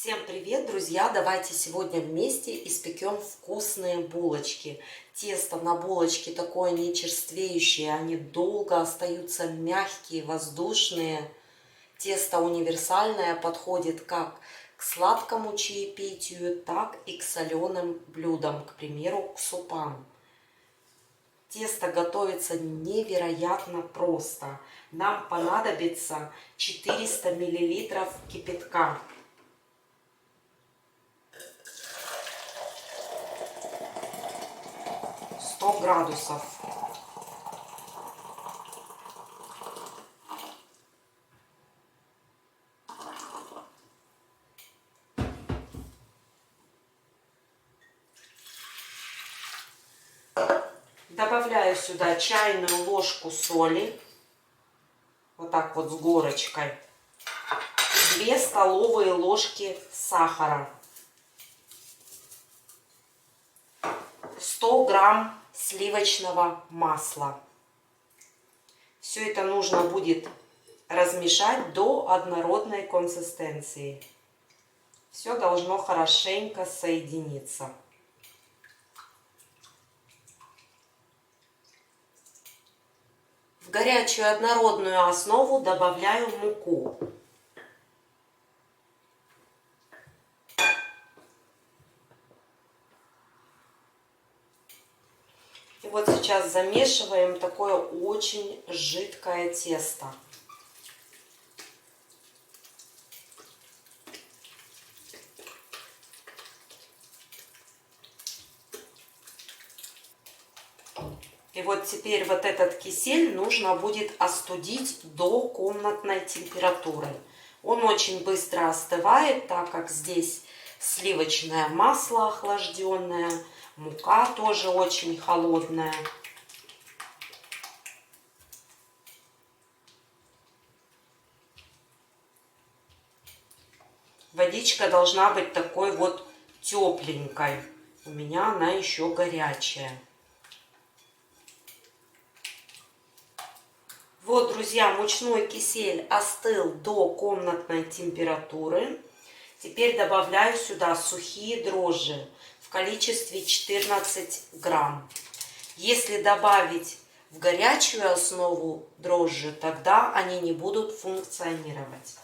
Всем привет, друзья! Давайте сегодня вместе испекем вкусные булочки. Тесто на булочки такое не черствеющее, они долго остаются мягкие, воздушные. Тесто универсальное, подходит как к сладкому чаепитию, так и к соленым блюдам, к примеру, к супам. Тесто готовится невероятно просто. Нам понадобится 400 мл кипятка. 100 градусов. Добавляю сюда чайную ложку соли, вот так вот с горочкой, 2 столовые ложки сахара, 100 грамм сливочного масла. Все это нужно будет размешать до однородной консистенции. Все должно хорошенько соединиться. В горячую однородную основу добавляю муку. И вот сейчас замешиваем такое очень жидкое тесто. И вот теперь вот этот кисель нужно будет остудить до комнатной температуры. Он очень быстро остывает, так как здесь сливочное масло охлажденное, мука тоже очень холодная. Водичка должна быть такой вот тепленькой. У меня она еще горячая. Вот, друзья, мучной кисель остыл до комнатной температуры. Теперь добавляю сюда сухие дрожжи в количестве 14 грамм. Если добавить в горячую основу дрожжи, тогда они не будут функционировать.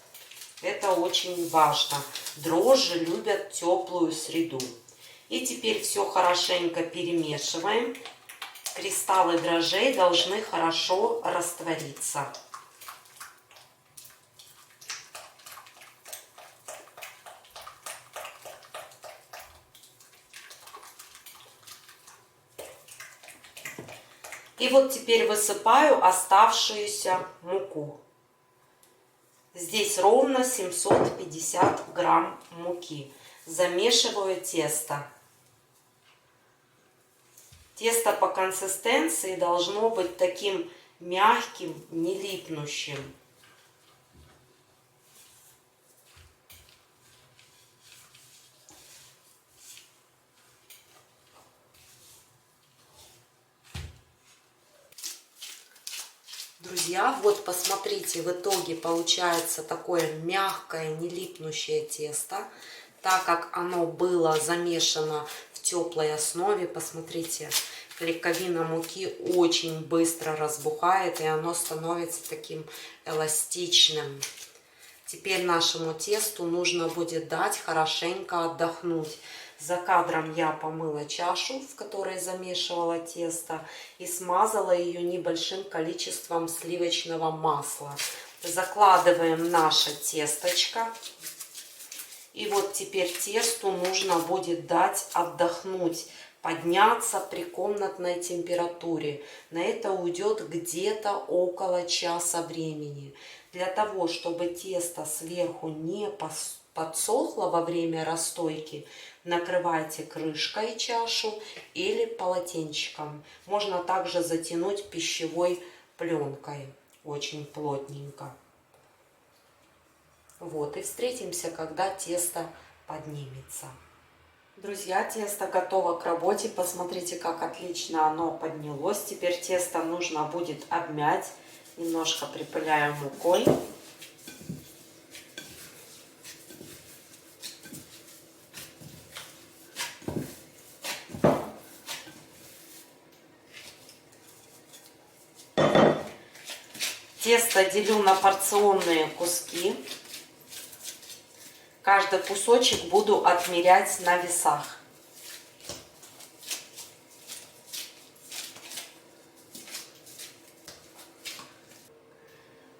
Это очень важно. Дрожжи любят теплую среду. И теперь все хорошенько перемешиваем. Кристаллы дрожжей должны хорошо раствориться. И вот теперь высыпаю оставшуюся муку. Здесь ровно 750 грамм муки. Замешиваю тесто. Тесто по консистенции должно быть таким мягким, не липнущим. Друзья, вот посмотрите, в итоге получается такое мягкое, не липнущее тесто. Так как оно было замешано в теплой основе, посмотрите, клейковина муки очень быстро разбухает, и оно становится таким эластичным. Теперь нашему тесту нужно будет дать хорошенько отдохнуть. За кадром я помыла чашу, в которой замешивала тесто, и смазала ее небольшим количеством сливочного масла. Закладываем наше тесточко. И вот теперь тесту нужно будет дать отдохнуть, подняться при комнатной температуре. На это уйдет где-то около часа времени. Для того, чтобы тесто сверху не подсохло во время расстойки, накрывайте крышкой чашу или полотенчиком. Можно также затянуть пищевой пленкой, очень плотненько. Вот, и встретимся, когда тесто поднимется. Друзья, тесто готово к работе. Посмотрите, как отлично оно поднялось. Теперь тесто нужно будет обмять. Немножко припыляю мукой. Тесто делю на порционные куски. Каждый кусочек буду отмерять на весах.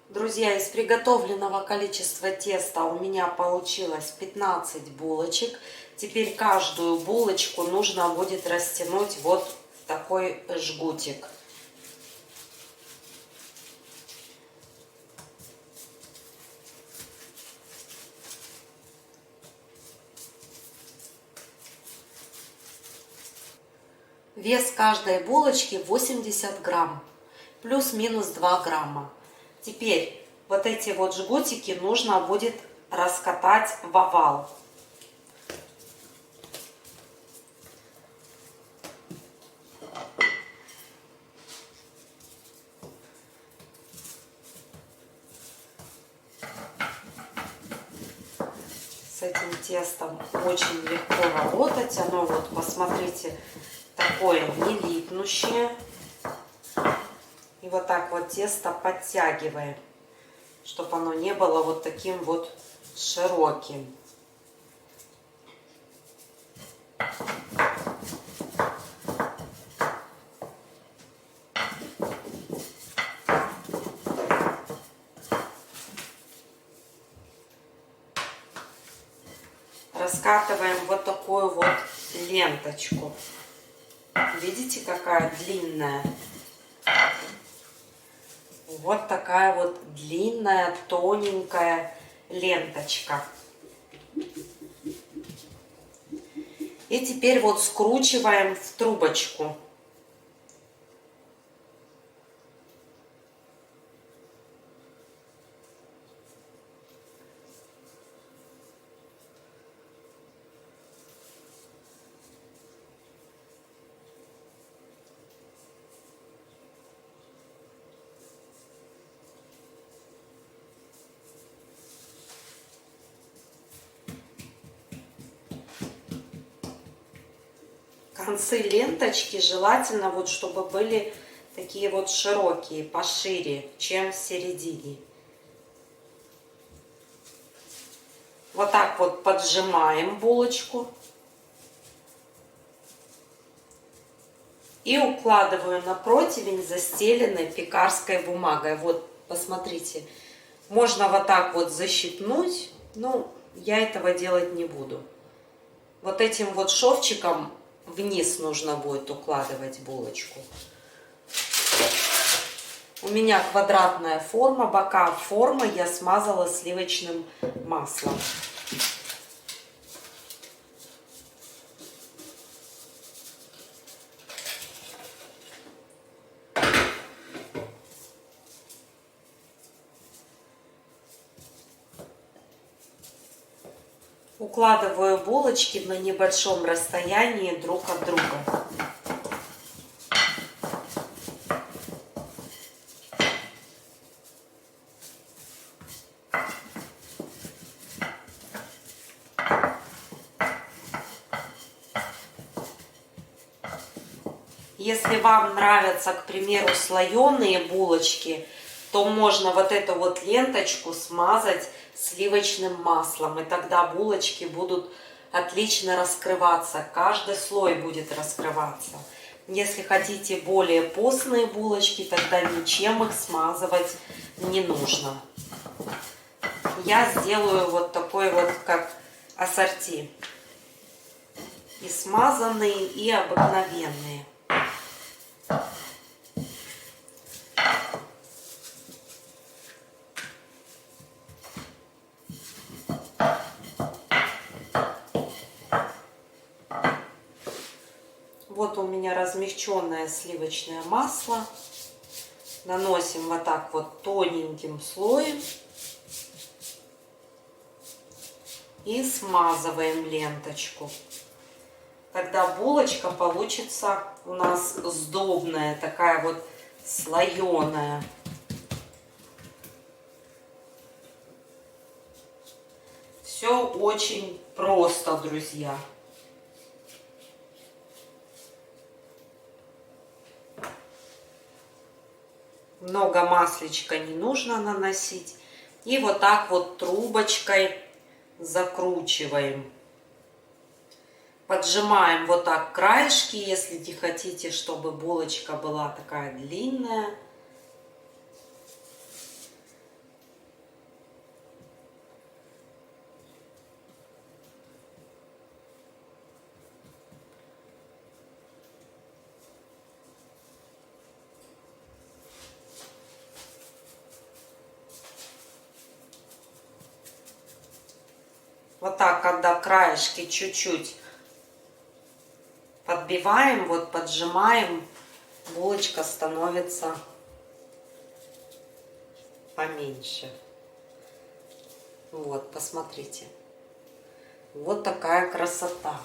Друзья, из приготовленного количества теста у меня получилось 15 булочек. Теперь каждую булочку нужно будет растянуть вот в такой жгутик. Вес каждой булочки 80 грамм, плюс-минус 2 грамма. Теперь вот эти вот жгутики нужно будет раскатать в овал. С этим тестом очень легко работать. Оно вот, посмотрите, такое не липнущее. И вот так вот тесто подтягиваем, чтобы оно не было вот таким вот широким. Раскатываем вот такую вот ленточку. Видите, какая длинная? Вот такая вот длинная, тоненькая ленточка. И теперь вот скручиваем в трубочку. Концы ленточки желательно вот чтобы были такие вот широкие, пошире, чем в середине. Вот так вот поджимаем булочку и укладываю на противень, застеленный пекарской бумагой. Вот, посмотрите, можно вот так вот защипнуть, но я этого делать не буду. Вот этим вот шовчиком вниз нужно будет укладывать булочку. У меня квадратная форма, бока формы я смазала сливочным маслом. Укладываю булочки на небольшом расстоянии друг от друга. Если вам нравятся, к примеру, слоеные булочки, то можно вот эту вот ленточку смазать сливочным маслом. И тогда булочки будут отлично раскрываться. Каждый слой будет раскрываться. Если хотите более постные булочки, тогда ничем их смазывать не нужно. Я сделаю вот такой вот, как ассорти. И смазанные, и обыкновенные. Вот у меня размягченное сливочное масло. Наносим вот так вот тоненьким слоем. И смазываем ленточку. Тогда булочка получится у нас сдобная, такая вот слоеная. Все очень просто, друзья. Много масличка не нужно наносить. И вот так вот трубочкой закручиваем. Поджимаем вот так краешки, если не хотите, чтобы булочка была такая длинная. Вот так, когда краешки чуть-чуть подбиваем, вот поджимаем, булочка становится поменьше. Вот, посмотрите. Вот такая красота.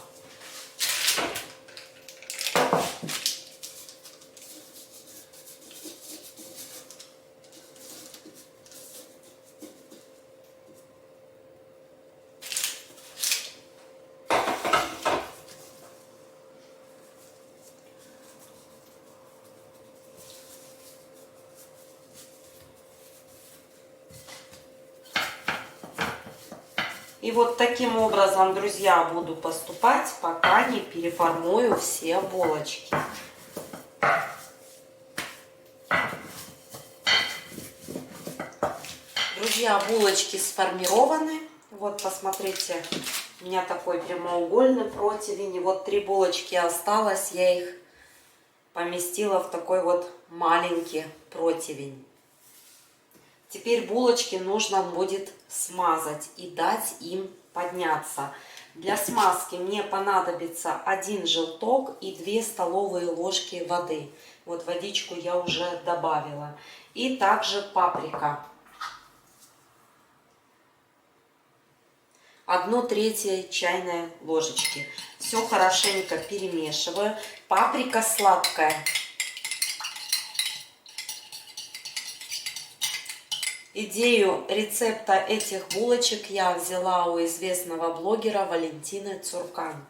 И вот таким образом, друзья, буду поступать, пока не переформую все булочки. Друзья, булочки сформированы. Вот, посмотрите, у меня такой прямоугольный противень. И вот 3 булочки осталось, я их поместила в такой вот маленький противень. Теперь булочки нужно будет смазать и дать им подняться. Для смазки мне понадобится 1 желток и 2 столовые ложки воды. Вот водичку я уже добавила. И также паприка. 1/3 чайной ложечки. Все хорошенько перемешиваю. Паприка сладкая. Идею рецепта этих булочек я взяла у известного блогера Валентины Цуркан.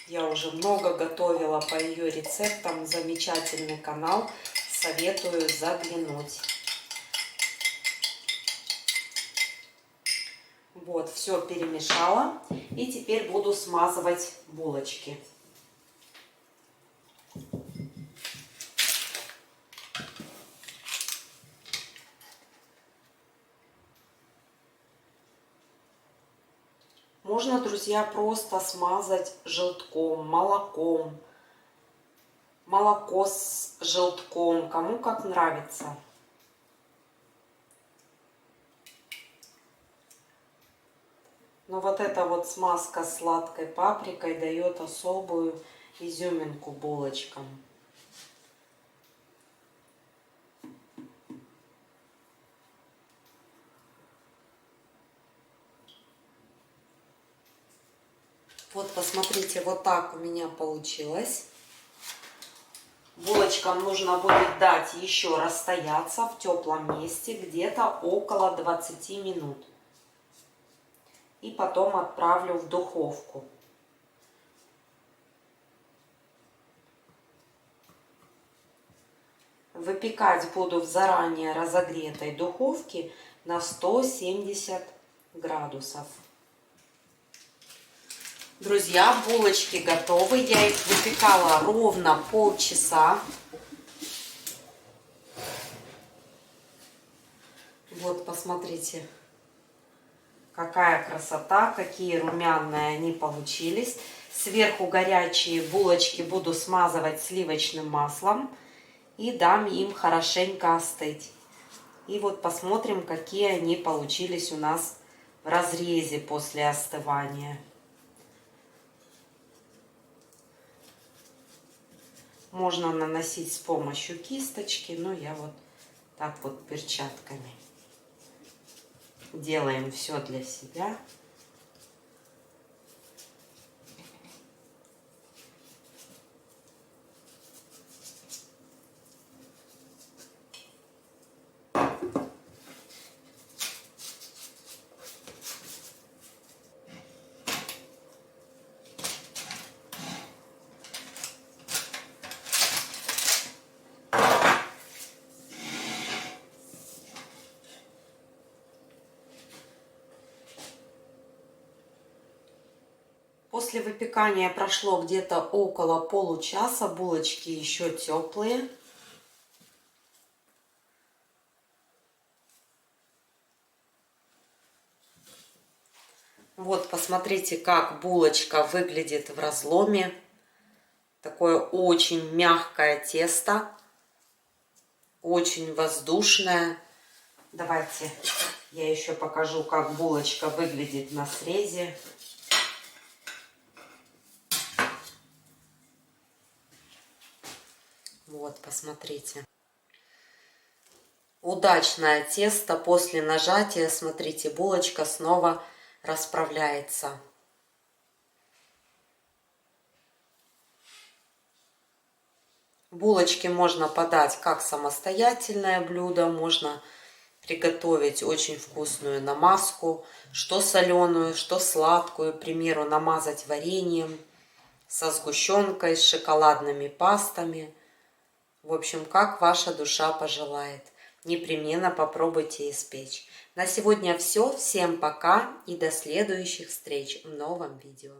Я уже много готовила по ее рецептам. Замечательный канал. Советую заглянуть. Вот, все перемешала. И теперь буду смазывать булочки. Можно, друзья, просто смазать желтком, молоком. Молоко с желтком, кому как нравится. Но вот эта вот смазка с сладкой паприкой дает особую изюминку булочкам. Вот, посмотрите, вот так у меня получилось. Булочкам нужно будет дать еще расстояться в теплом месте где-то около 20 минут. И потом отправлю в духовку. Выпекать буду в заранее разогретой духовке на 170 градусов. Друзья, булочки готовы. Я их выпекала ровно полчаса. Вот, посмотрите, какая красота, какие румяные они получились. Сверху горячие булочки буду смазывать сливочным маслом и дам им хорошенько остыть. И вот посмотрим, какие они получились у нас в разрезе после остывания. Можно наносить с помощью кисточки, но я вот так вот перчатками. Делаем все для себя. После выпекания прошло где-то около получаса. Булочки еще теплые. Вот, посмотрите, как булочка выглядит в разломе. Такое очень мягкое тесто. Очень воздушное. Давайте я еще покажу, как булочка выглядит на срезе. Вот, посмотрите. Удачное тесто. После нажатия, смотрите, булочка снова расправляется. Булочки можно подать как самостоятельное блюдо, можно приготовить очень вкусную намазку, что соленую, что сладкую, к примеру, намазать вареньем, со сгущенкой, с шоколадными пастами. В общем, как ваша душа пожелает. Непременно попробуйте испечь. На сегодня все. Всем пока и до следующих встреч в новом видео.